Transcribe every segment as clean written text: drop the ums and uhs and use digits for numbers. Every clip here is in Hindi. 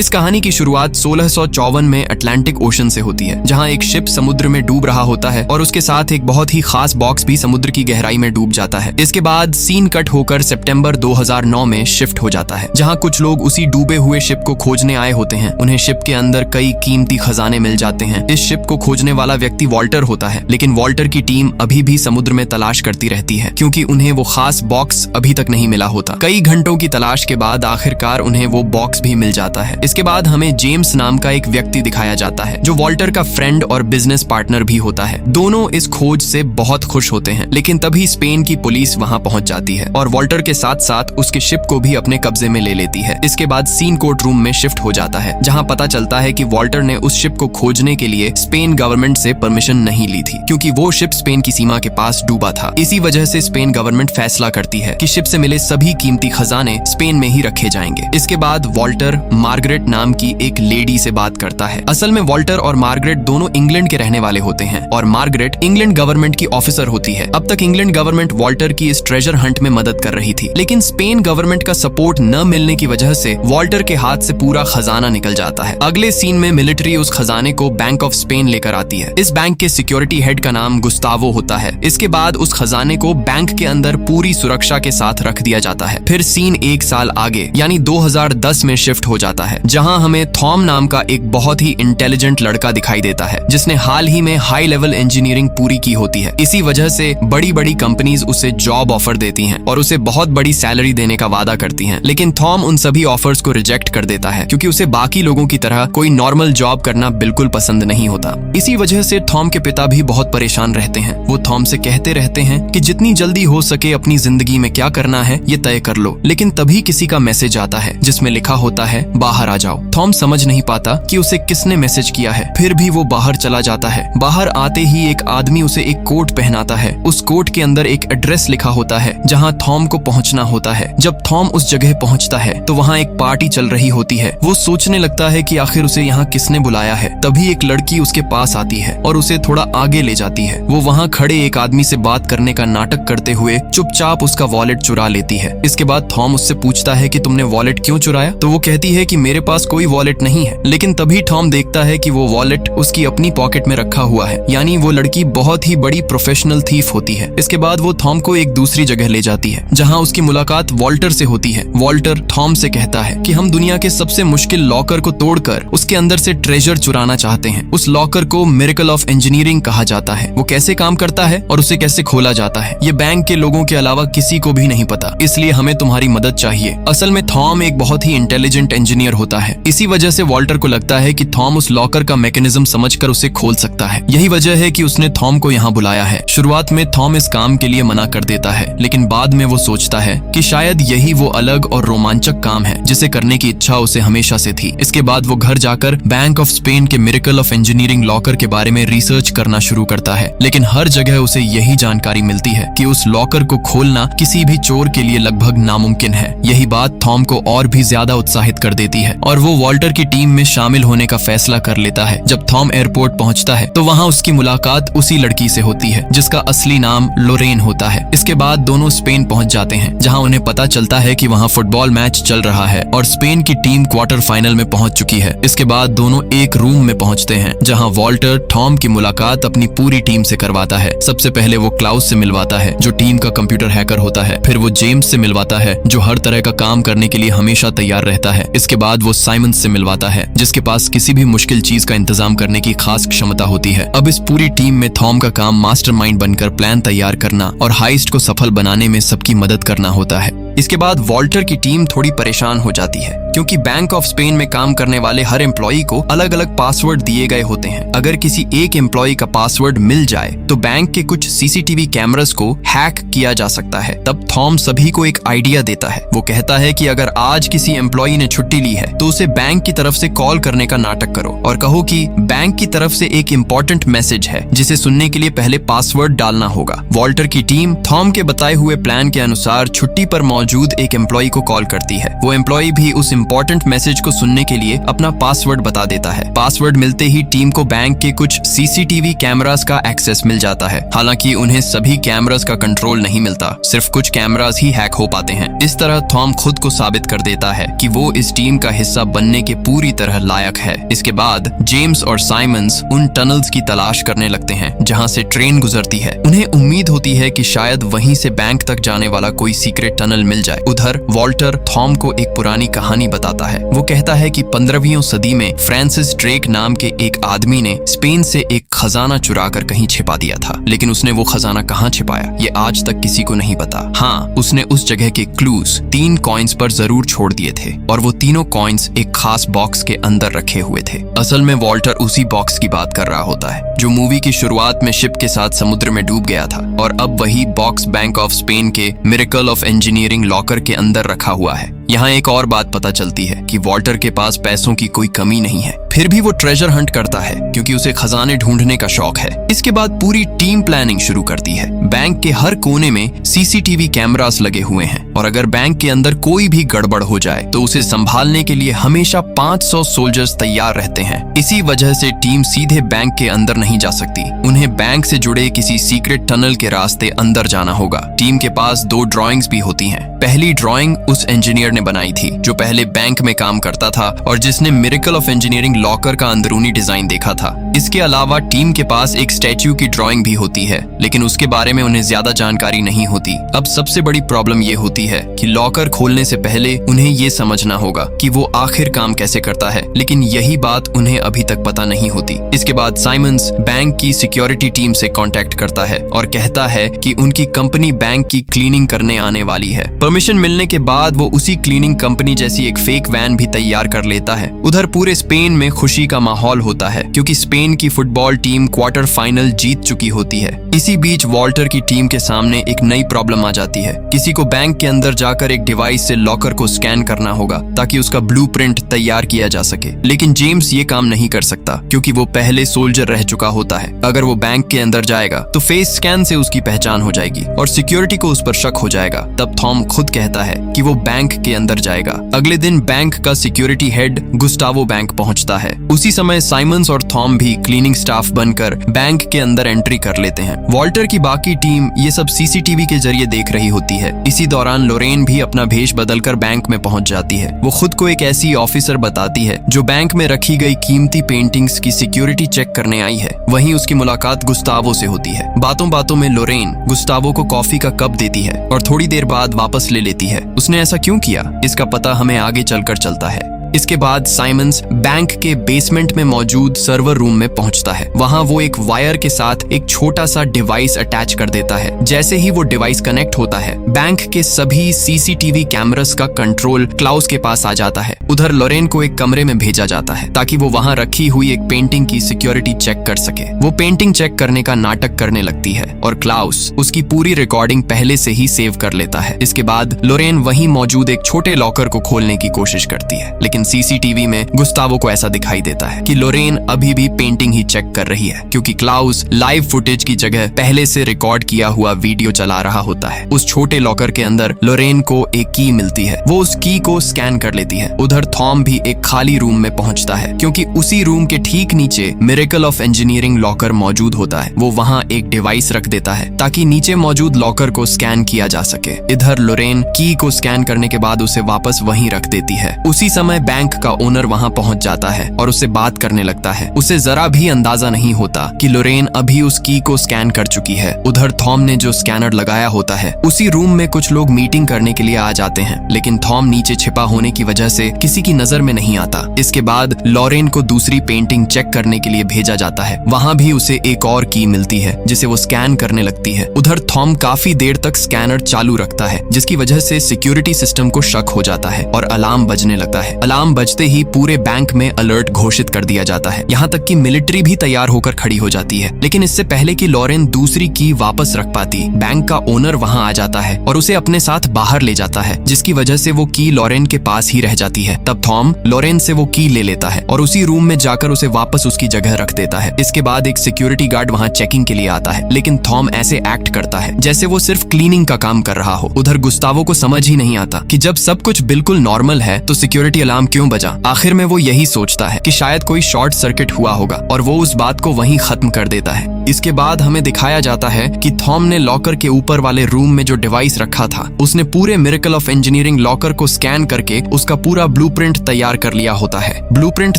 इस कहानी की शुरुआत 1654 में अटलांटिक ओशन से होती है, जहां एक शिप समुद्र में डूब रहा होता है और उसके साथ एक बहुत ही खास बॉक्स भी समुद्र की गहराई में डूब जाता है। इसके बाद सीन कट होकर सितंबर 2009 में शिफ्ट हो जाता है, जहां कुछ लोग उसी डूबे हुए शिप को खोजने आए होते हैं। उन्हें शिप के अंदर कई कीमती खजाने मिल जाते हैं। इस शिप को खोजने वाला व्यक्ति वॉल्टर होता है, लेकिन वॉल्टर की टीम अभी भी समुद्र में तलाश करती रहती है, क्योंकि उन्हें वो खास बॉक्स अभी तक नहीं मिला होता। कई घंटों की तलाश के बाद आखिरकार उन्हें वो बॉक्स भी मिल जाता है। इसके बाद हमें जेम्स नाम का एक व्यक्ति दिखाया जाता है, जो वॉल्टर का फ्रेंड और बिजनेस पार्टनर भी होता है। दोनों इस खोज से बहुत खुश होते हैं, लेकिन तभी स्पेन की पुलिस वहां पहुंच जाती है और वॉल्टर के साथ साथ उसके शिप को भी अपने कब्जे में ले लेती है। इसके बाद सीन कोर्ट रूम में शिफ्ट हो जाता है, जहां पता चलता है कि वॉल्टर ने उस शिप को खोजने के लिए स्पेन गवर्नमेंट से परमिशन नहीं ली थी, क्योंकि वो शिप स्पेन की सीमा के पास डूबा था। इसी वजह से स्पेन गवर्नमेंट फैसला करती है कि शिप से मिले सभी कीमती खजाने स्पेन में ही रखे जाएंगे। इसके बाद वॉल्टर मार्गरेट नाम की एक लेडी से बात करता है। असल में वॉल्टर और मार्गरेट दोनों इंग्लैंड के रहने वाले होते हैं और मार्गरेट इंग्लैंड गवर्नमेंट की ऑफिसर होती है। अब तक इंग्लैंड गवर्नमेंट वॉल्टर की इस ट्रेजर हंट में मदद कर रही थी, लेकिन स्पेन गवर्नमेंट का सपोर्ट न मिलने की वजह से वॉल्टर के हाथ से पूरा खजाना निकल जाता है। अगले सीन में मिलिट्री उस खजाने को बैंक ऑफ स्पेन लेकर आती है। इस बैंक के सिक्योरिटी हेड का नाम गुस्तावो होता है। इसके बाद उस खजाने को बैंक के अंदर पूरी सुरक्षा के साथ रख दिया जाता है। फिर सीन एक साल आगे यानी 2010 में शिफ्ट हो जाता है, जहां हमें थॉम नाम का एक बहुत ही इंटेलिजेंट लड़का दिखाई देता है, जिसने हाल ही में हाई लेवल इंजीनियरिंग पूरी की होती है। इसी वजह से बड़ी बड़ी कंपनीज उसे जॉब ऑफर देती हैं और उसे बहुत बड़ी सैलरी देने का वादा करती हैं, लेकिन थॉम उन सभी ऑफर्स को रिजेक्ट कर देता है, क्योंकि उसे बाकी लोगों की तरह कोई नॉर्मल जॉब करना बिल्कुल पसंद नहीं होता। इसी वजह से थॉम के पिता भी बहुत परेशान रहते हैं। वो थॉम से कहते रहते हैं कि जितनी जल्दी हो सके अपनी जिंदगी में क्या करना है ये तय कर लो, लेकिन तभी किसी का मैसेज आता है जिसमें लिखा होता है बाहर आ जाओ। थॉम समझ नहीं पाता कि उसे किसने मैसेज किया है, फिर भी वो बाहर चला जाता है। बाहर आते ही एक आदमी उसे एक कोट पहनाता है। उस कोट के अंदर एक एड्रेस लिखा होता है जहां थॉम को पहुंचना होता है। जब थॉम उस जगह पहुंचता है तो वहां एक पार्टी चल रही होती है। वो सोचने लगता है कि आखिर उसे यहाँ किसने बुलाया है। तभी एक लड़की उसके पास आती है और उसे थोड़ा आगे ले जाती है। वो वहाँ खड़े एक आदमी से बात करने का नाटक करते हुए चुपचाप उसका वॉलेट चुरा लेती है। इसके बाद थॉम उससे पूछता है कि तुमने वॉलेट क्यों चुराया? तो वो कहती है कि मेरे पास कोई वॉलेट नहीं है। लेकिन तभी थॉम देखता है कि वो वॉलेट उसकी अपनी पॉकेट में रखा हुआ है, यानी वो लड़की बहुत ही बड़ी प्रोफेशनल थीफ होती है। इसके बाद वो थॉम को एक दूसरी जगह ले जाती है, जहाँ उसकी मुलाकात वॉल्टर से होती है। वॉल्टर थॉम से कहता है कि हम दुनिया के सबसे मुश्किल लॉकर को तोड़कर उसके अंदर से ट्रेजर चुराना चाहते हैं। उस लॉकर को मिरेकल ऑफ इंजीनियरिंग कहा जाता है। वो कैसे काम करता है और उसे कैसे खोला जाता है ये बैंक के लोगों के अलावा किसी को भी नहीं पता, इसलिए हमें तुम्हारी मदद चाहिए। असल में थॉम एक बहुत ही इंटेलिजेंट इंजीनियर होता है। इसी वजह से वॉल्टर को लगता है कि थॉम उस लॉकर का मैकेनिज्म समझकर उसे खोल सकता है। यही वजह है कि उसने थॉम को यहाँ बुलाया है। शुरुआत में थॉम इस काम के लिए मना कर देता है, लेकिन बाद में वो सोचता है कि शायद यही वो अलग और रोमांचक काम है जिसे करने की इच्छा उसे हमेशा से थी। इसके बाद वो घर जाकर बैंक ऑफ स्पेन के मिरेकल ऑफ इंजीनियरिंग लॉकर के बारे में रिसर्च करना शुरू करता है, लेकिन हर जगह उसे यही जानकारी मिलती है कि उस लॉकर को खोलना किसी भी चोर के लिए लगभग नामुमकिन है। यही बात थॉम को और भी ज्यादा उत्साहित कर देती है और वो वॉल्टर की टीम में शामिल होने का फैसला कर लेता है। जब थॉम एयरपोर्ट पहुंचता है तो वहाँ उसकी मुलाकात उसी लड़की से होती है जिसका असली नाम लोरेन होता है। इसके बाद दोनों स्पेन पहुंच जाते हैं, जहाँ उन्हें पता चलता है कि वहाँ फुटबॉल मैच चल रहा है और स्पेन की टीम क्वार्टर फाइनल में पहुंच चुकी है। इसके बाद दोनों एक रूम में पहुंचते हैं, जहाँ वॉल्टर थॉम की मुलाकात अपनी पूरी टीम से करवाता है। सबसे पहले वो क्लाउस से मिलवाता है, जो टीम का कंप्यूटर हैकर होता है। फिर वो जेम्स से मिलवाता है, जो हर तरह का काम करने के लिए हमेशा तैयार रहता है। इसके बाद वो साइमन से मिलवाता है, जिसके पास किसी भी मुश्किल चीज का इंतजाम करने की खास क्षमता होती है। अब इस पूरी टीम में थॉम का काम मास्टरमाइंड बनकर प्लान तैयार करना और हाइस्ट को सफल बनाने में सबकी मदद करना होता है। इसके बाद वॉल्टर की टीम थोड़ी परेशान हो जाती है, क्योंकि बैंक ऑफ स्पेन में काम करने वाले हर एम्प्लॉई को अलग अलग पासवर्ड दिए गए होते हैं। अगर किसी एक एम्प्लॉई का पासवर्ड मिल जाए तो बैंक के कुछ सीसीटीवी कैमरास को हैक किया जा सकता है। तब थॉम सभी को एक आइडिया देता है। वो कहता है कि अगर आज किसी एम्प्लॉई ने छुट्टी ली है तो उसे बैंक की तरफ से कॉल करने का नाटक करो और कहो कि बैंक की तरफ से एक इम्पोर्टेंट मैसेज है, जिसे सुनने के लिए पहले पासवर्ड डालना होगा। वॉल्टर की टीम थॉम के बताए हुए प्लान के अनुसार छुट्टी पर मौजूद मौजूद एक एम्प्लॉय को कॉल करती है। वो एम्प्लॉय भी उस इम्पोर्टेंट मैसेज को सुनने के लिए अपना पासवर्ड बता देता है। पासवर्ड मिलते ही टीम को बैंक के कुछ सीसीटीवी कैमरास का एक्सेस मिल जाता है। हालांकि उन्हें सभी कैमरास का कंट्रोल नहीं मिलता, सिर्फ कुछ कैमरास ही हैक हो पाते हैं। इस तरह थॉम खुद को साबित कर देता है कि वो इस टीम का हिस्सा बनने के पूरी तरह लायक है। इसके बाद जेम्स और साइमंस उन टनल्स की तलाश करने लगते हैं जहां से ट्रेन गुजरती है। उन्हें उम्मीद होती है कि शायद वहीं से बैंक तक जाने वाला कोई सीक्रेट टनल मिल जाए। उधर वॉल्टर थॉम को एक पुरानी कहानी बताता है। वो कहता है कि 15वीं सदी में फ्रांसिस ड्रेक नाम के एक आदमी ने स्पेन से एक खजाना चुराकर कहीं छिपा दिया था, लेकिन उसने वो खजाना कहाँ छिपाया ये आज तक किसी को नहीं पता। हाँ, उसने उस जगह के क्लूज 3 कॉइन्स पर जरूर छोड़ दिए थे और वो तीनों कॉइन्स एक खास बॉक्स के अंदर रखे हुए थे। असल में वॉल्टर उसी बॉक्स की बात कर रहा होता है जो मूवी की शुरुआत में शिप के साथ समुद्र में डूब गया था, और अब वही बॉक्स बैंक ऑफ स्पेन के मिरेकल ऑफ इंजीनियरिंग लॉकर के अंदर रखा हुआ है। यहाँ एक और बात पता चलती है कि वॉल्टर के पास पैसों की कोई कमी नहीं है, फिर भी वो ट्रेजर हंट करता है क्योंकि उसे खजाने ढूंढने का शौक है। इसके बाद पूरी टीम प्लानिंग शुरू करती है। बैंक के हर कोने में सीसीटीवी कैमरास लगे हुए हैं और अगर बैंक के अंदर कोई भी गड़बड़ हो जाए तो उसे संभालने के लिए हमेशा 500 सोल्जर्स तैयार रहते हैं। इसी वजह से टीम सीधे बैंक के अंदर नहीं जा सकती, उन्हें बैंक से जुड़े किसी सीक्रेट टनल के रास्ते अंदर जाना होगा। टीम के पास 2 ड्राइंग्स भी होती हैं। पहली ड्राइंग उस इंजीनियर ने बनाई थी जो पहले बैंक में काम करता था और जिसने मिरेकल ऑफ इंजीनियरिंग लॉकर का अंदरूनी डिजाइन देखा था। इसके अलावा टीम के पास एक स्टैच्यू की ड्राइंग भी होती है, लेकिन उसके बारे में उन्हें ज्यादा जानकारी नहीं होती। अब सबसे बड़ी प्रॉब्लम ये होती है कि लॉकर खोलने से पहले उन्हें ये समझना होगा कि वो आखिर काम कैसे करता है, लेकिन यही बात उन्हें अभी तक पता नहीं होती। इसके बाद साइमंस बैंक की सिक्योरिटी टीम से कांटेक्ट करता है और कहता है कि उनकी कंपनी बैंक की क्लीनिंग करने आने वाली है। परमिशन मिलने के बाद वो उसी क्लीनिंग कंपनी जैसी एक फेक वैन भी तैयार कर लेता है। उधर पूरे स्पेन में खुशी का माहौल होता है क्योंकि स्पेन की फुटबॉल टीम क्वार्टर फाइनल जीत चुकी होती है। इसी बीच वॉल्टर की टीम के सामने एक नई प्रॉब्लम आ जाती है। किसी को बैंक के अंदर जाकर एक डिवाइस से लॉकर को स्कैन करना होगा ताकि उसका ब्लूप्रिंट तैयार किया जा सके, लेकिन जेम्स ये काम नहीं कर सकता क्योंकि वो पहले सोल्जर रह चुका होता है। अगर वो बैंक के अंदर जाएगा तो फेस स्कैन से उसकी पहचान हो जाएगी और सिक्योरिटी को उस पर शक हो जाएगा। तब थॉम खुद कहता है कि वो बैंक के अंदर जाएगा। अगले दिन बैंक का सिक्योरिटी हेड गुस्टावो बैंक पहुंचता है। उसी समय साइमंस और थॉम भी क्लीनिंग स्टाफ बनकर बैंक के अंदर एंट्री कर लेते हैं। वॉल्टर की बाकी टीम ये सब सीसीटीवी के जरिए देख रही होती है। इसी दौरान लोरेन भी अपना भेष बदलकर बैंक में पहुंच जाती है। वो खुद को एक ऐसी ऑफिसर बताती है जो बैंक में रखी गई कीमती पेंटिंग्स की सिक्योरिटी चेक करने आई है। वहीं उसकी मुलाकात गुस्तावो से होती है। बातों बातों में लोरेन गुस्तावो को कॉफी का कप देती है और थोड़ी देर बाद वापस ले लेती है। उसने ऐसा क्यों किया इसका पता हमें आगे चलकर चलता है। इसके बाद साइमंस बैंक के बेसमेंट में मौजूद सर्वर रूम में पहुंचता है। वहां वो एक वायर के साथ एक छोटा सा डिवाइस अटैच कर देता है। जैसे ही वो डिवाइस कनेक्ट होता है, बैंक के सभी सीसीटीवी कैमरास का कंट्रोल क्लाउस के पास आ जाता है। उधर लोरेन को एक कमरे में भेजा जाता है ताकि वो वहां रखी हुई एक पेंटिंग की सिक्योरिटी चेक कर सके। वो पेंटिंग चेक करने का नाटक करने लगती है और क्लाउस उसकी पूरी रिकॉर्डिंग पहले से ही सेव कर लेता है। इसके बाद लोरेन वहीं मौजूद एक छोटे लॉकर को खोलने की कोशिश करती है, लेकिन सीसीटीवी में गुस्तावो को ऐसा दिखाई देता है कि लोरेन अभी भी पेंटिंग ही चेक कर रही है क्योंकि क्लाउस लाइव फुटेज की जगह पहले से रिकॉर्ड किया हुआ वीडियो चला रहा होता है। उस छोटे लॉकर के अंदर लोरेन को एक की मिलती है। वो उस की को स्कैन कर लेती है। उधर थॉम भी एक खाली रूम में पहुंचता है क्योंकि उसी रूम के ठीक नीचे मिरेकल ऑफ इंजीनियरिंग लॉकर मौजूद होता है। वो वहां एक डिवाइस रख देता है ताकि नीचे मौजूद लॉकर को स्कैन किया जा सके। इधर लोरेन की को स्कैन करने के बाद उसे वापस वहीं रख देती है। उसी समय बैंक का ओनर वहां पहुंच जाता है और उससे बात करने लगता है। उसे जरा भी अंदाजा नहीं होता कि लोरेन अभी उस की को स्कैन कर चुकी है। उधर थॉम ने जो स्कैनर लगाया होता है, उसी रूम में कुछ लोग मीटिंग करने के लिए आ जाते हैं, लेकिन थॉम नीचे छिपा होने की वजह से किसी की नजर में नहीं आता। इसके बाद लोरेन को दूसरी पेंटिंग चेक करने के लिए भेजा जाता है। वहां भी उसे एक और की मिलती है जिसे वो स्कैन करने लगती है। उधर थॉम काफी देर तक स्कैनर चालू रखता है जिसकी वजह से सिक्योरिटी सिस्टम को शक हो जाता है और अलार्म बजने लगता है। अलार्म अलार्म बजते ही पूरे बैंक में अलर्ट घोषित कर दिया जाता है। यहाँ तक कि मिलिट्री भी तैयार होकर खड़ी हो जाती है। लेकिन इससे पहले कि लॉरेन दूसरी की वापस रख पाती, बैंक का ओनर वहाँ आ जाता है और उसे अपने साथ बाहर ले जाता है, जिसकी वजह से वो की लॉरेन के पास ही रह जाती है। तब थॉम लॉरेन से वो की ले लेता है और उसी रूम में जाकर उसे वापस उसकी जगह रख देता है। इसके बाद एक सिक्योरिटी गार्ड वहाँ चेकिंग के लिए आता है, लेकिन थॉम ऐसे एक्ट करता है जैसे वो सिर्फ क्लीनिंग का काम कर रहा हो। उधर गुस्तावो को समझ ही नहीं आता कि जब सब कुछ बिल्कुल नॉर्मल है तो सिक्योरिटी अलार्म क्यों बजा। आखिर में वो यही सोचता है कि शायद कोई शॉर्ट सर्किट हुआ होगा और वो उस बात को वहीं खत्म कर देता है। इसके बाद हमें दिखाया जाता है कि थॉम ने लॉकर के ऊपर वाले रूम में जो डिवाइस रखा था, उसने पूरे मिरेकल ऑफ इंजीनियरिंग लॉकर को स्कैन करके उसका पूरा ब्लूप्रिंट तैयार कर लिया होता है। ब्लूप्रिंट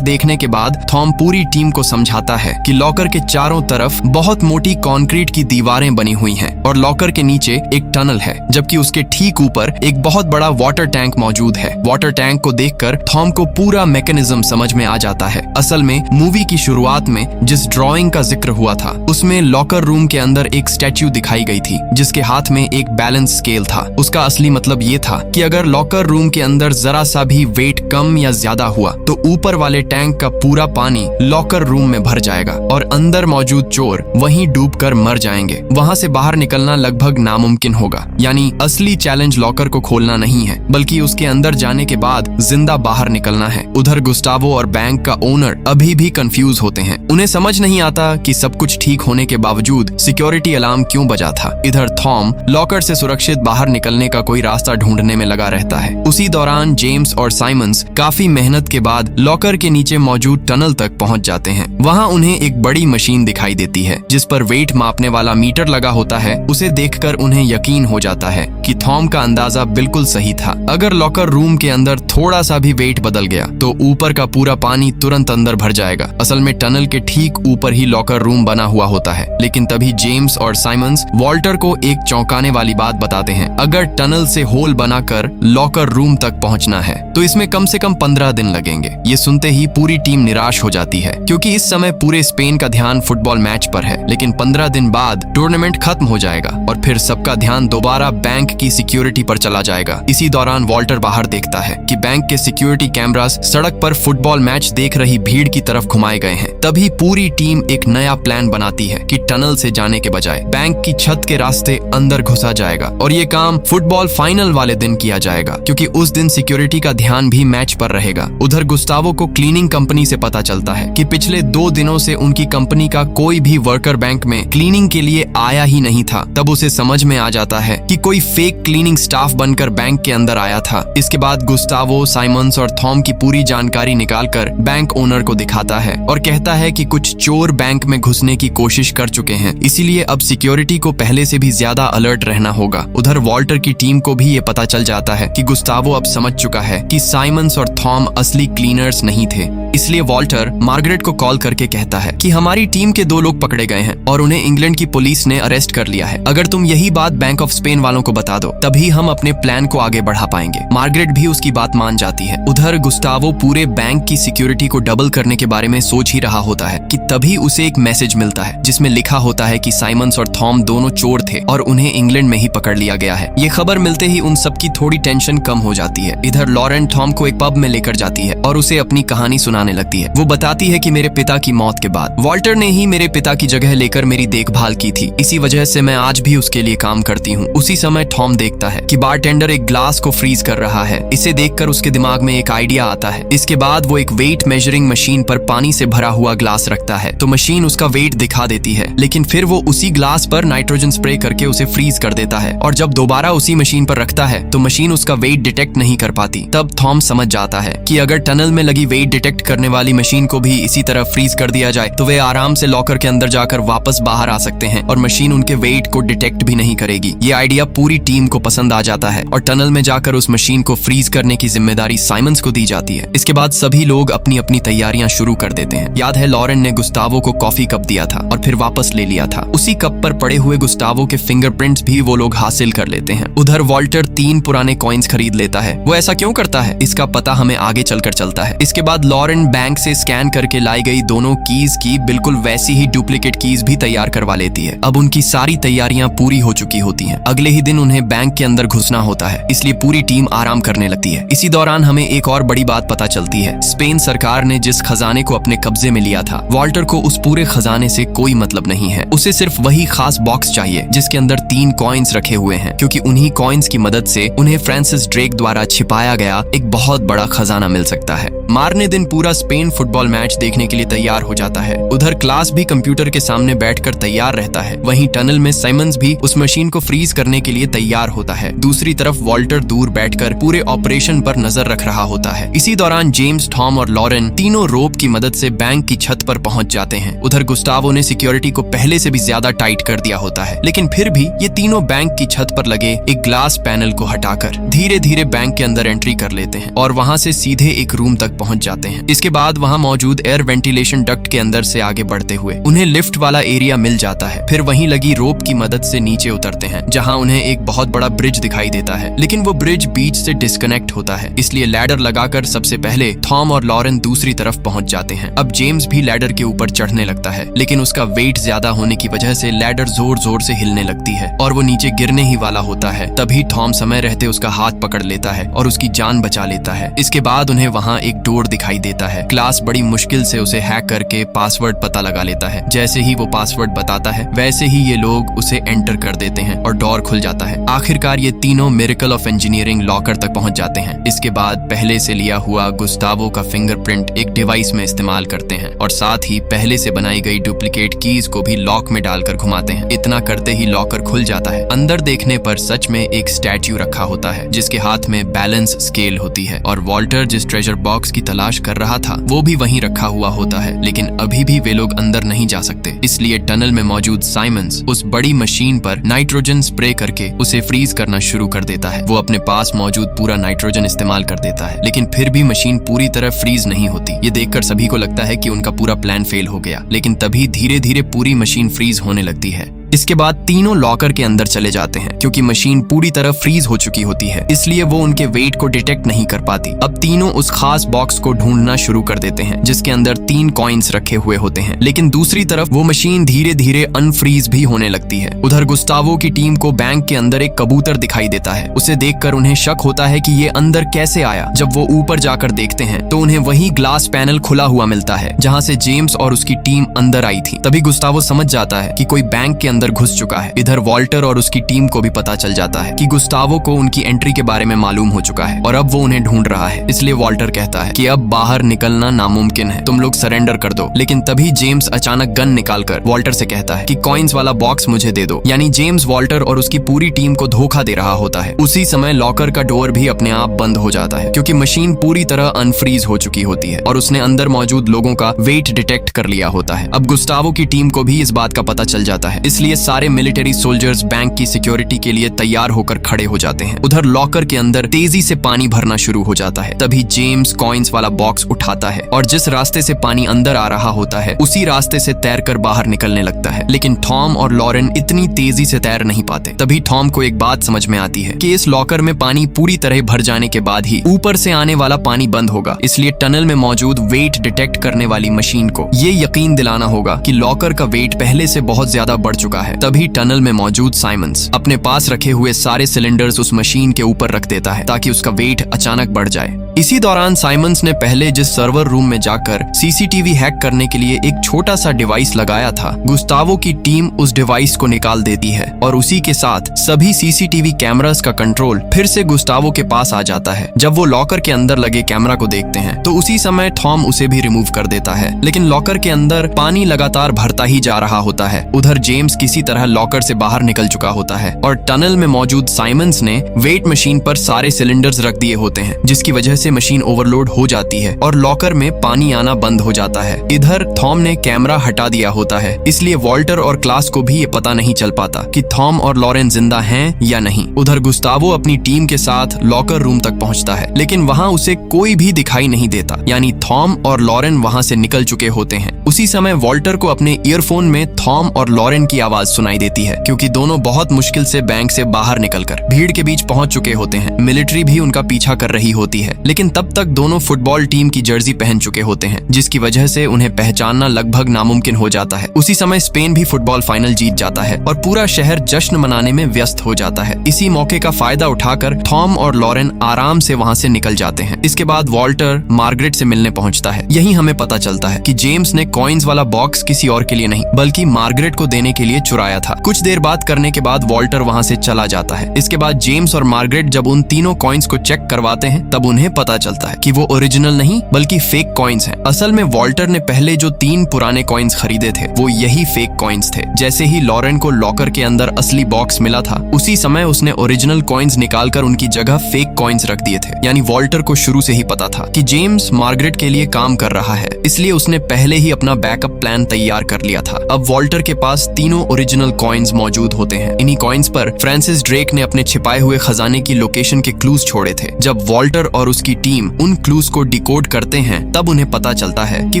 देखने के बाद थॉम पूरी टीम को समझाता है कि लॉकर के चारों तरफ बहुत मोटी कंक्रीट की दीवारें बनी हुई हैं और लॉकर के नीचे एक टनल है, जबकि उसके ठीक ऊपर एक बहुत बड़ा वाटर टैंक मौजूद है। वाटर टैंक को देखकर थॉम को पूरा मैकेनिज्म समझ में आ जाता है। असल में मूवी की शुरुआत में जिस ड्राइंग का जिक्र हुआ था, उसमें लॉकर रूम के अंदर एक स्टैच्यू दिखाई गई थी जिसके हाथ में एक बैलेंस स्केल था। उसका असली मतलब ये था कि अगर लॉकर रूम के अंदर जरा सा भी वेट कम या ज्यादा हुआ तो ऊपर वाले टैंक का पूरा पानी लॉकर रूम में भर जाएगा और अंदर मौजूद चोर वहीं डूबकर मर जाएंगे। वहां से बाहर निकलना लगभग नामुमकिन होगा। यानी असली चैलेंज लॉकर को खोलना नहीं है, बल्कि उसके अंदर जाने के बाद जिंदा बाहर निकलना है। उधर गुस्तावो और बैंक का ओनर अभी भी कंफ्यूज होते हैं। उन्हें समझ नहीं आता कि सब कुछ ठीक होने के बावजूद सिक्योरिटी अलार्म क्यों बजा था। इधर थॉम लॉकर से सुरक्षित बाहर निकलने का कोई रास्ता ढूंढने में लगा रहता है। उसी दौरान जेम्स और साइमंस काफी मेहनत के बाद लॉकर के नीचे मौजूद टनल तक पहुंच जाते हैं। वहां उन्हें एक बड़ी मशीन दिखाई देती है जिस पर वेट मापने वाला मीटर लगा होता है। उसे देखकर उन्हें यकीन हो जाता है कि थॉम का अंदाजा बिल्कुल सही था। अगर लॉकर रूम के अंदर थोड़ा सा भी वेट बदल गया तो ऊपर का पूरा पानी तुरंत अंदर भर जाएगा। असल में टनल के ठीक ऊपर ही लॉकर रूम बना हुआ होता है। लेकिन तभी जेम्स और साइमंस वॉल्टर को एक चौंकाने वाली बात बताते हैं। अगर टनल से होल बनाकर लॉकर रूम तक पहुंचना है तो इसमें कम से कम 15 दिन लगेंगे। ये सुनते ही पूरी टीम निराश हो जाती है, क्योंकि इस समय पूरे स्पेन का ध्यान फुटबॉल मैच पर है। लेकिन 15 दिन बाद टूर्नामेंट खत्म हो जाएगा और फिर सबका ध्यान दोबारा बैंक की सिक्योरिटी पर चला जाएगा। इसी दौरान वॉल्टर बाहर देखता है कि बैंक के सिक्योरिटी कैमरास सड़क पर फुटबॉल मैच देख रही भीड़ की तरफ घुमाए गए हैं। तभी पूरी टीम एक नया प्लान बनाती है कि टनल से जाने के बजाय बैंक की छत के रास्ते अंदर घुसा जाएगा और ये काम फुटबॉल फाइनल वाले दिन किया जाएगा, क्योंकि उस दिन सिक्योरिटी का ध्यान भी मैच पर रहेगा। उधर गुस्तावो को क्लीनिंग कंपनी से पता चलता है कि पिछले 2 दिनों से उनकी कंपनी का कोई भी वर्कर बैंक में क्लीनिंग के लिए आया ही नहीं था। तब उसे समझ में आ जाता है कि कोई फेक क्लीनिंग स्टाफ बनकर बैंक के अंदर आया था। इसके बाद गुस्तावो, साइमंस और थॉम की पूरी जानकारी निकालकर बैंक ओनर को दिखाता है और कहता है कि कुछ चोर बैंक में घुसने की कोशिश कर चुके हैं, इसीलिए अब सिक्योरिटी को पहले से भी ज्यादा अलर्ट रहना होगा। उधर वॉल्टर की टीम को भी ये पता चल जाता है कि गुस्तावो अब समझ चुका है कि साइमंस और थॉम असली क्लीनर्स नहीं थे। इसलिए वॉल्टर मार्गरेट को कॉल करके कहता है कि हमारी टीम के 2 लोग पकड़े गए हैं और उन्हें इंग्लैंड की पुलिस ने अरेस्ट कर लिया है। अगर तुम यही बात बैंक ऑफ स्पेन वालों को बता दो तभी हम अपने प्लान को आगे बढ़ा पाएंगे। मार्गरेट भी उसकी बात मान जाती है। उधर गुस्तावो पूरे बैंक की सिक्योरिटी को डबल करने के बारे में सोच ही रहा होता है कि तभी उसे एक मैसेज मिलता है जिसमें लिखा होता है कि साइमंस और थॉम दोनों चोर थे और उन्हें इंग्लैंड में ही पकड़ लिया गया है। ये खबर मिलते ही उन सबकी थोड़ी टेंशन कम हो जाती है। इधर लॉरेन थॉम को एक पब में लेकर जाती है और उसे अपनी कहानी सुनाने लगती है। वो बताती है कि मेरे पिता की मौत के बाद वॉल्टर ने ही मेरे पिता की जगह लेकर मेरी देखभाल की थी, इसी वजह से मैं आज भी उसके लिए काम करती हूँ। उसी समय थॉम देखता है कि बारटेंडर एक ग्लास को फ्रीज कर रहा है। इसे देखकर उसके दिमाग में एक आइडिया आता है। इसके बाद वो एक वेट मेजरिंग मशीन पर पानी से भरा हुआ ग्लास रखता है तो मशीन उसका वेट दिखा देती है, लेकिन फिर वो उसी ग्लास पर नाइट्रोजन स्प्रे करके उसे फ्रीज कर देता है और जब दोबारा उसी मशीन पर रखता है तो मशीन उसका वेट डिटेक्ट नहीं कर पाती। तब थॉम समझ जाता है कि अगर टनल में लगी वेट डिटेक्ट करने वाली मशीन को भी इसी तरह फ्रीज कर दिया जाए तो वे आराम से लॉकर के अंदर जाकर वापस बाहर आ सकते हैं और मशीन उनके वेट को डिटेक्ट भी नहीं करेगी। ये आइडिया पूरी टीम को पसंद आ जाता है और टनल में जाकर उस मशीन को फ्रीज करने की जिम्मेदारी साइमंस को दी जाती है। इसके बाद सभी लोग अपनी अपनी तैयारियां शुरू कर देते हैं। याद है लॉरेन ने गुस्तावो को कॉफी कप दिया था और फिर वापस ले लिया था। उसी कप पर पड़े हुए गुस्तावो के फिंगरप्रिंट्स भी वो लोग हासिल कर लेते हैं। उधर वॉल्टर 3 पुराने कॉइन्स खरीद लेता है। वो ऐसा क्यों करता है इसका पता हमें आगे चलकर चलता है। इसके बाद लॉरेन लॉरेन बैंक से स्कैन करके लाई गई दोनों कीज की बिल्कुल वैसी ही डुप्लीकेट कीज भी तैयार करवा लेती है। अब उनकी सारी तैयारियां पूरी हो चुकी होती हैं। अगले ही दिन उन्हें बैंक के अंदर घुसना होता है, इसलिए पूरी टीम आराम करने लगती है। इसी दौरान हमें एक और बड़ी बात पता चलती है। स्पेन सरकार ने जिस खजाने को अपने कब्जे में लिया था, वॉल्टर को उस पूरे खजाने से कोई मतलब नहीं है। उसे सिर्फ वही खास बॉक्स चाहिए जिसके अंदर 3 कॉइन्स रखे हुए हैं, क्योंकि उन्हीं कॉइन्स की मदद से उन्हें फ्रांसिस ड्रेक द्वारा छिपाया गया एक बहुत बड़ा खजाना मिल सकता है। मारने दिन पूरा स्पेन फुटबॉल मैच देखने के लिए तैयार हो जाता है। उधर क्लास भी कंप्यूटर के सामने बैठकर तैयार रहता है। वहीं टनल में साइमंस भी उस मशीन को फ्रीज करने के लिए तैयार होता है। दूसरी तरफ वॉल्टर दूर बैठकर पूरे ऑपरेशन पर नजर रख रहा होता है। इसी दौरान जेम्स, टॉम और लॉरेन तीनों रोप की मदद से बैंक की छत पर पहुंच जाते हैं। उधर गुस्तावो ने सिक्योरिटी को पहले से भी ज्यादा टाइट कर दिया होता है, लेकिन फिर भी ये तीनों बैंक की छत पर लगे एक ग्लास पैनल को हटाकर धीरे धीरे बैंक के अंदर एंट्री कर लेते हैं और वहां से सीधे एक रूम तक पहुंच जाते हैं। इसके बाद वहां मौजूद एयर वेंटिलेशन डक्ट के अंदर से आगे बढ़ते हुए उन्हें लिफ्ट वाला एरिया मिल जाता है। फिर वहीं लगी रोप की मदद से नीचे उतरते हैं, जहां उन्हें एक बहुत बड़ा ब्रिज दिखाई देता है, लेकिन वो ब्रिज बीच से डिस्कनेक्ट होता है। इसलिए लैडर लगाकर सबसे पहले थॉम और लॉरेन दूसरी तरफ पहुंच जाते हैं। अब जेम्स भी लैडर के ऊपर चढ़ने लगता है, लेकिन उसका वेट ज्यादा होने की वजह से लैडर जोर जोर से हिलने लगती है और वो नीचे गिरने ही वाला होता है। तभी थॉम समय रहते उसका हाथ पकड़ लेता है और उसकी जान बचा लेता है। इसके बाद उन्हें वहां एक डोर दिखाई देता है। क्लास बड़ी मुश्किल से उसे हैक करके पासवर्ड पता लगा लेता है। जैसे ही वो पासवर्ड बताता है, वैसे ही ये लोग उसे एंटर कर देते हैं और डोर खुल जाता है। आखिरकार ये तीनों मिरेकल ऑफ इंजीनियरिंग लॉकर तक पहुंच जाते हैं। इसके बाद पहले से लिया हुआ गुस्तावो का फिंगरप्रिंट एक डिवाइस में इस्तेमाल करते हैं और साथ ही पहले से बनाई गई डुप्लीकेट कीज को भी लॉक में डालकर घुमाते हैं। इतना करते ही लॉकर खुल जाता है। अंदर देखने पर सच में एक स्टैच्यू रखा होता है, जिसके हाथ में बैलेंस स्केल होती है और वॉल्टर जिस ट्रेजर बॉक्स की तलाश कर रहा था वो भी वहीं रखा हुआ होता है। लेकिन अभी भी वे लोग अंदर नहीं जा सकते, इसलिए टनल में मौजूद साइमंस उस बड़ी मशीन पर नाइट्रोजन स्प्रे करके उसे फ्रीज करना शुरू कर देता है। वो अपने पास मौजूद पूरा नाइट्रोजन इस्तेमाल कर देता है, लेकिन फिर भी मशीन पूरी तरह फ्रीज नहीं होती। ये देखकर सभी को लगता है कि उनका पूरा प्लान फेल हो गया, लेकिन तभी धीरे धीरे पूरी मशीन फ्रीज होने लगती है। इसके बाद तीनों लॉकर के अंदर चले जाते हैं। क्योंकि मशीन पूरी तरह फ्रीज हो चुकी होती है, इसलिए वो उनके वेट को डिटेक्ट नहीं कर पाती। अब तीनों उस खास बॉक्स को ढूंढना शुरू कर देते हैं जिसके अंदर 3 कॉइन्स रखे हुए होते हैं, लेकिन दूसरी तरफ वो मशीन धीरे धीरे अनफ्रीज भी होने लगती है। उधर गुस्तावो की टीम को बैंक के अंदर एक कबूतर दिखाई देता है। उसे देखकर उन्हें शक होता है कि ये अंदर कैसे आया। जब वो ऊपर जाकर देखते हैं तो उन्हें वही ग्लास पैनल खुला हुआ मिलता है जहाँ से जेम्स और उसकी टीम अंदर आई थी। तभी गुस्तावो समझ जाता है कि कोई बैंक के अंदर घुस चुका है। इधर वॉल्टर और उसकी टीम को भी पता चल जाता है कि गुस्तावो को उनकी एंट्री के बारे में मालूम हो चुका है और अब वो उन्हें ढूंढ रहा है। इसलिए वॉल्टर कहता है कि अब बाहर निकलना नामुमकिन है, तुम लोग सरेंडर कर दो। लेकिन तभी जेम्स अचानक गन निकालकर वॉल्टर से कहता है कि कॉइन्स वाला बॉक्स मुझे दे दो। यानी जेम्स वॉल्टर और उसकी पूरी टीम को धोखा दे रहा होता है। उसी समय लॉकर का डोर भी अपने आप बंद हो जाता है, क्योंकि मशीन पूरी तरह अनफ्रीज हो चुकी होती है और उसने अंदर मौजूद लोगों का वेट डिटेक्ट कर लिया होता है। अब गुस्तावो की टीम को भी इस बात का पता चल जाता है, इसलिए सारे मिलिट्री सोल्जर्स बैंक की सिक्योरिटी के लिए तैयार होकर खड़े हो जाते हैं। उधर लॉकर के अंदर तेजी से पानी भरना शुरू हो जाता है। तभी जेम्स कॉइन्स वाला बॉक्स उठाता है और जिस रास्ते से पानी अंदर आ रहा होता है उसी रास्ते से तैरकर बाहर निकलने लगता है। लेकिन टॉम और लॉरेन इतनी तेजी से तैर नहीं पाते। तभी टॉम को एक बात समझ में आती है कि इस लॉकर में पानी पूरी तरह भर जाने के बाद ही ऊपर से आने वाला पानी बंद होगा। इसलिए टनल में मौजूद वेट डिटेक्ट करने वाली मशीन को ये यकीन दिलाना होगा कि लॉकर का वेट पहले से बहुत ज्यादा बढ़ चुका है। तभी टनल में मौजूद साइमंस अपने पास रखे हुए सारे सिलेंडर्स उस मशीन के ऊपर रख देता है ताकि उसका वेट अचानक बढ़ जाए। इसी दौरान साइमंस ने पहले जिस सर्वर रूम में जाकर सीसीटीवी हैक करने के लिए एक छोटा सा डिवाइस लगाया था, गुस्तावो की टीम उस डिवाइस को निकाल देती है और उसी के साथ सभी सीसीटीवी कैमरास का कंट्रोल फिर से गुस्तावो के पास आ जाता है। जब वो लॉकर के अंदर लगे कैमरा को देखते हैं तो उसी समय टॉम उसे भी रिमूव कर देता है, लेकिन लॉकर के अंदर पानी लगातार भरता ही जा रहा होता है। उधर जेम्स किसी तरह लॉकर से बाहर निकल चुका होता है और टनल में मौजूद साइमंस ने वेट मशीन पर सारे सिलेंडर्स रख दिए होते हैं, जिसकी वजह से मशीन ओवरलोड हो जाती है और लॉकर में पानी आना बंद हो जाता है। इधर थॉम ने कैमरा हटा दिया होता है, इसलिए वॉल्टर और क्लास को भी ये पता नहीं चल पाता कि थॉम और लॉरेन जिंदा हैं या नहीं। उधर गुस्तावो अपनी टीम के साथ लॉकर रूम तक पहुंचता है, लेकिन वहां उसे कोई भी दिखाई नहीं देता, यानी थॉम और लॉरेन वहां से निकल चुके होते हैं। उसी समय वॉल्टर को अपने ईयरफोन में थॉम और लॉरेन की आवाज आवाज सुनाई देती है, क्योंकि दोनों बहुत मुश्किल से बैंक से बाहर निकलकर भीड़ के बीच पहुंच चुके होते हैं। मिलिट्री भी उनका पीछा कर रही होती है, लेकिन तब तक दोनों फुटबॉल टीम की जर्सी पहन चुके होते हैं, जिसकी वजह से उन्हें पहचानना लगभग नामुमकिन हो जाता है। उसी समय स्पेन भी फुटबॉल फाइनल जीत जाता है और पूरा शहर जश्न मनाने में व्यस्त हो जाता है। इसी मौके का फायदा उठाकर थॉम और लॉरेन आराम से वहां से निकल जाते हैं। इसके बाद वॉल्टर मार्गरेट से मिलने पहुंचता है। यही हमें पता चलता है कि जेम्स ने कॉइन्स वाला बॉक्स किसी और के लिए नहीं बल्कि मार्गरेट को देने के लिए चुराया था। कुछ देर बात करने के बाद वॉल्टर वहां से चला जाता है। इसके बाद जेम्स और मार्गरेट जब उन तीनों कॉइन्स को चेक करवाते हैं, तब उन्हें पता चलता है कि वो ओरिजिनल नहीं बल्कि फेक कॉइन्स हैं। असल में वॉल्टर ने पहले जो 3 पुराने कॉइन्स खरीदे थे, वो यही फेक कॉइन्स थे। जैसे ही लॉरेन को लॉकर के अंदर असली बॉक्स मिला था, उसी समय उसने ओरिजिनल कॉइन्स निकालकर उनकी जगह फेक कॉइन्स रख दिए थे। यानी वॉल्टर को शुरू से ही पता था कि जेम्स मार्गरेट के लिए काम कर रहा है, इसलिए उसने पहले ही अपना बैकअप प्लान तैयार कर लिया था। अब वॉल्टर के पास तीनों ओरिजिनल कॉइन्स मौजूद होते हैं। इन्हीं कॉइन्स पर फ्रांसिस ड्रेक ने अपने छिपाए हुए खजाने की लोकेशन के क्लूज छोड़े थे। जब वॉल्टर और उसकी टीम उन क्लूज को डिकोड करते हैं, तब उन्हें पता चलता है कि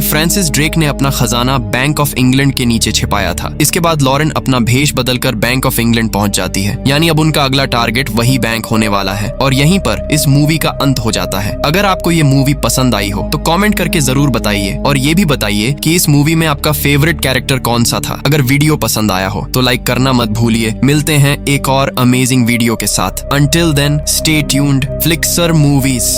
फ्रांसिस ड्रेक ने अपना खजाना बैंक ऑफ इंग्लैंड के नीचे छिपाया था। इसके बाद लॉरेन अपना भेष बदलकर बैंक ऑफ इंग्लैंड पहुंच जाती है। यानी अब उनका अगला टारगेट वही बैंक होने वाला है और यहीं पर इस मूवी का अंत हो जाता है। अगर आपको ये मूवी पसंद आई हो तो कमेंट करके जरूर बताइए और ये भी बताइए कि इस मूवी में आपका फेवरेट कैरेक्टर कौन सा था। अगर वीडियो पसंद आया हो तो लाइक करना मत भूलिए। मिलते हैं एक और अमेजिंग वीडियो के साथ। Until then, stay tuned. Flixer Movies.